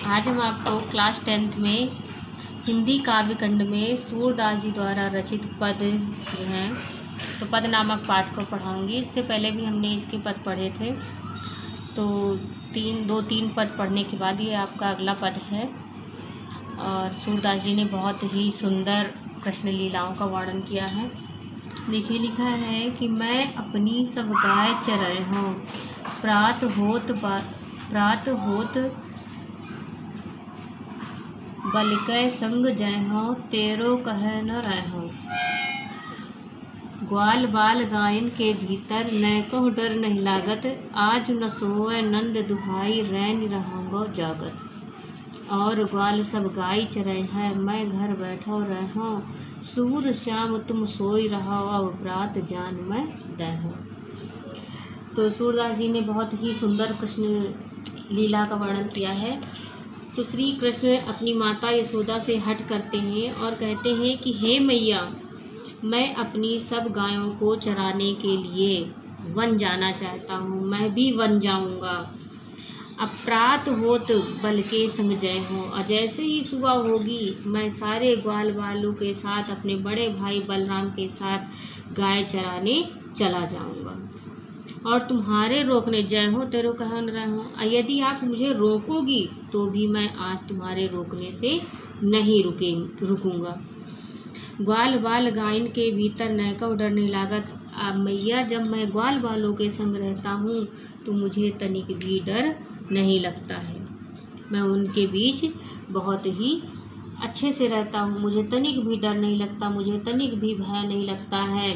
आज हम आपको क्लास 10th में हिंदी काव्य खंड में सूरदास जी द्वारा रचित पद जो हैं तो पद नामक पाठ को पढ़ाऊंगी। इससे पहले भी हमने इसके पद पढ़े थे, तो तीन पद पढ़ने के बाद ये आपका अगला पद है। और सूरदास जी ने बहुत ही सुंदर कृष्ण लीलाओं का वर्णन किया है। देखिए, लिखा है कि मैं अपनी सब गाय चराए हूँ, प्रात होत बलिकै संग जय हो, तेरो कह न रहो। ग्वाल बाल गायन के भीतर नैको डर नहीं लागत, आज न सोए नंद दुहाई रैन रहूँगो जागत। और ग्वाल सब गाय चराए हैं, मैं घर बैठो रहो, सूर श्याम तुम सोई रहो, अब रात जान मैं दहो। तो सूरदास जी ने बहुत ही सुंदर कृष्ण लीला का वर्णन किया है। तो श्री कृष्ण अपनी माता यशोदा से हट करते हैं और कहते हैं कि हे मैया, मैं अपनी सब गायों को चराने के लिए वन जाना चाहता हूँ, मैं भी वन जाऊँगा। अब प्रात होत बल के संग जय हो, और जैसे ही सुबह होगी मैं सारे ग्वाल बालों के साथ अपने बड़े भाई बलराम के साथ गाय चराने चला जाऊँगा। और तुम्हारे रोकने जय हो तेरो कह न रहो, यदि आप मुझे रोकोगी तो भी मैं आज तुम्हारे रोकने से नहीं रुकूंगा। ग्वाल बाल गायन के भीतर नैको डर नहीं लागत। अब मैया, जब मैं ग्वाल बालों के संग रहता हूँ तो मुझे तनिक भी डर नहीं लगता है। मैं उनके बीच बहुत ही अच्छे से रहता हूँ, मुझे तनिक भी डर नहीं लगता, मुझे तनिक भी भय नहीं लगता है।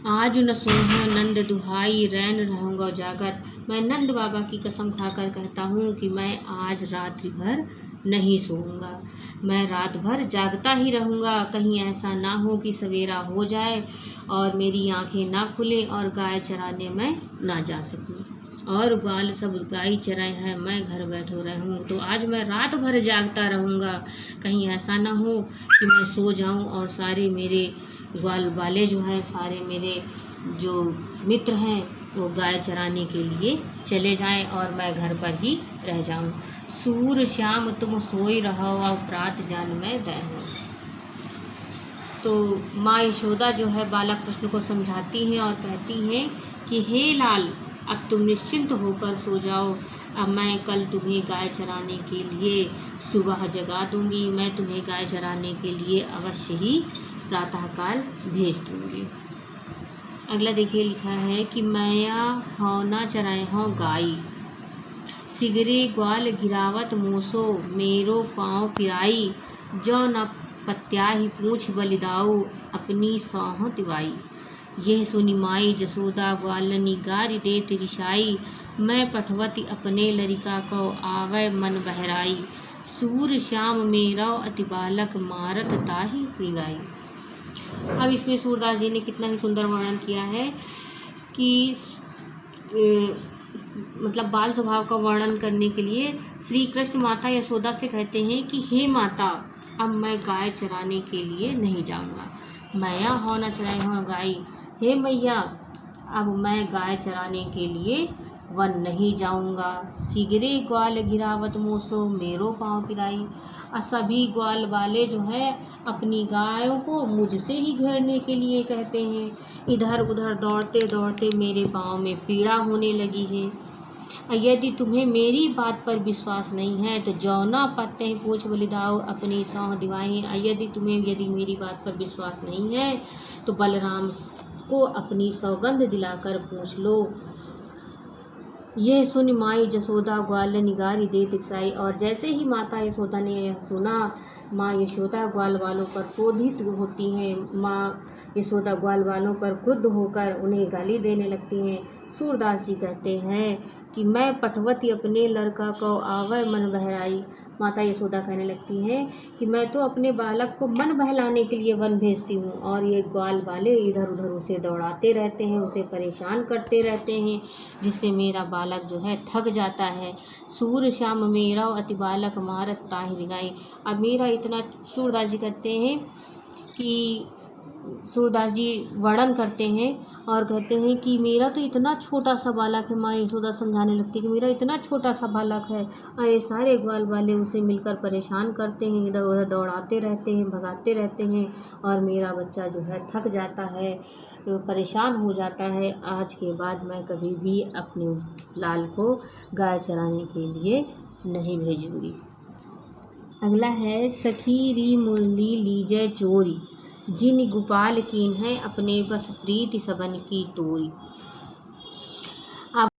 आज न सोहे नंद दुहाई रैन रहूँगा जागत। मैं नंद बाबा की कसम खाकर कहता हूँ कि मैं आज रात्रि भर नहीं सोऊंगा, मैं रात भर जागता ही रहूँगा। कहीं ऐसा ना हो कि सवेरा हो जाए और मेरी आंखें ना खुलें और गाय चराने मैं ना जा सकूँ। और ग्वाल सब गाय चराए हैं, मैं घर बैठो रहूँ, तो आज मैं रात भर जागता रहूँगा। कहीं ऐसा ना हो कि मैं सो जाऊँ और सारे मेरे ग्वाल वाले जो है, सारे मेरे जो मित्र हैं वो गाय चराने के लिए चले जाएं और मैं घर पर ही रह जाऊं। सूर श्याम तुम सोई रहो, अब रात जान मैं दहो। तो माँ यशोदा जो है बालक कृष्ण को समझाती हैं और कहती हैं कि हे लाल, अब तुम निश्चिंत होकर सो जाओ, अब मैं कल तुम्हें गाय चराने के लिए सुबह जगा दूंगी, मैं तुम्हें गाय चराने के लिए अवश्य ही प्रातःकाल भेज दूंगी। अगला देखिए, लिखा है कि मैया हौना चराए हों गाई, सिगरे ग्वाल गिरावत मूसो, मेरो पाँव पिराई, जो न पत्याही पूछ बलिदाऊ, अपनी सौह तिवाई। यह सुनी माई जसोदा ग्वालनी गारी देत रिसाई, मैं पठवती अपने लरिका को आवे मन बहराई, सूर श्याम मेरा अति बालक मारत ताही पिगाई। अब इसमें सूरदास जी ने कितना ही सुंदर वर्णन किया है कि मतलब बाल स्वभाव का वर्णन करने के लिए श्री कृष्ण माता यशोदा से कहते हैं कि हे माता, अब मैं गाय चराने के लिए नहीं जाऊंगा। मैया हो न चराए हो गाय, हे मैया, अब मैं गाय चराने के लिए वन नहीं जाऊंगा। सिगरे ग्वाल गिरावत मूसो, मेरो पाँव पिराई। और सभी ग्वाल वाले जो है अपनी गायों को मुझसे ही घेरने के लिए कहते हैं। इधर उधर दौड़ते दौड़ते मेरे पाँव में पीड़ा होने लगी है। यदि तुम्हें मेरी बात पर विश्वास नहीं है तो जौना पत्ते हैं पूछ बलिदाओ, अपनी सौह दिवाई। यदि मेरी बात पर विश्वास नहीं है तो बलराम को अपनी सौगंध दिलाकर पूछ लो। यह सुन माई जसोदा ग्वाल निगारी देत रिसाई। और जैसे ही माता यशोदा ने यह सुना, माँ यशोदा ग्वाल वालों पर क्रोधित होती हैं। माँ यशोदा ग्वाल वालों पर क्रुद्ध होकर उन्हें गाली देने लगती हैं। सूरदास जी कहते हैं कि मैं पठवती अपने लड़का को आवे मन बहराई। माता यशोदा कहने लगती हैं कि मैं तो अपने बालक को मन बहलाने के लिए वन भेजती हूँ, और ये ग्वाल वाले इधर उधर उसे दौड़ाते रहते हैं, उसे परेशान करते रहते हैं, जिससे मेरा बालक जो है थक जाता है। सूर श्याम मेरा अति बालक मारत ताहि रिगाई। अब मेरा इतना, सूरदास जी कहते हैं कि सूरदास जी वर्णन करते हैं और कहते हैं कि मेरा तो इतना छोटा सा बालक है। माँ यशोदा समझाने लगती है कि मेरा इतना छोटा सा बालक है और ये सारे ग्वाल वाले उसे मिलकर परेशान करते हैं, इधर उधर दौड़ाते रहते हैं, भगाते रहते हैं और मेरा बच्चा जो है थक जाता है, तो परेशान हो जाता है। आज के बाद मैं कभी भी अपने लाल को गाय चराने के लिए नहीं भेजूँगी। अगला है सखी री मुरली लीजय चोरी, जिन गोपाल कीन है अपने बस प्रीति सबन की तोरी।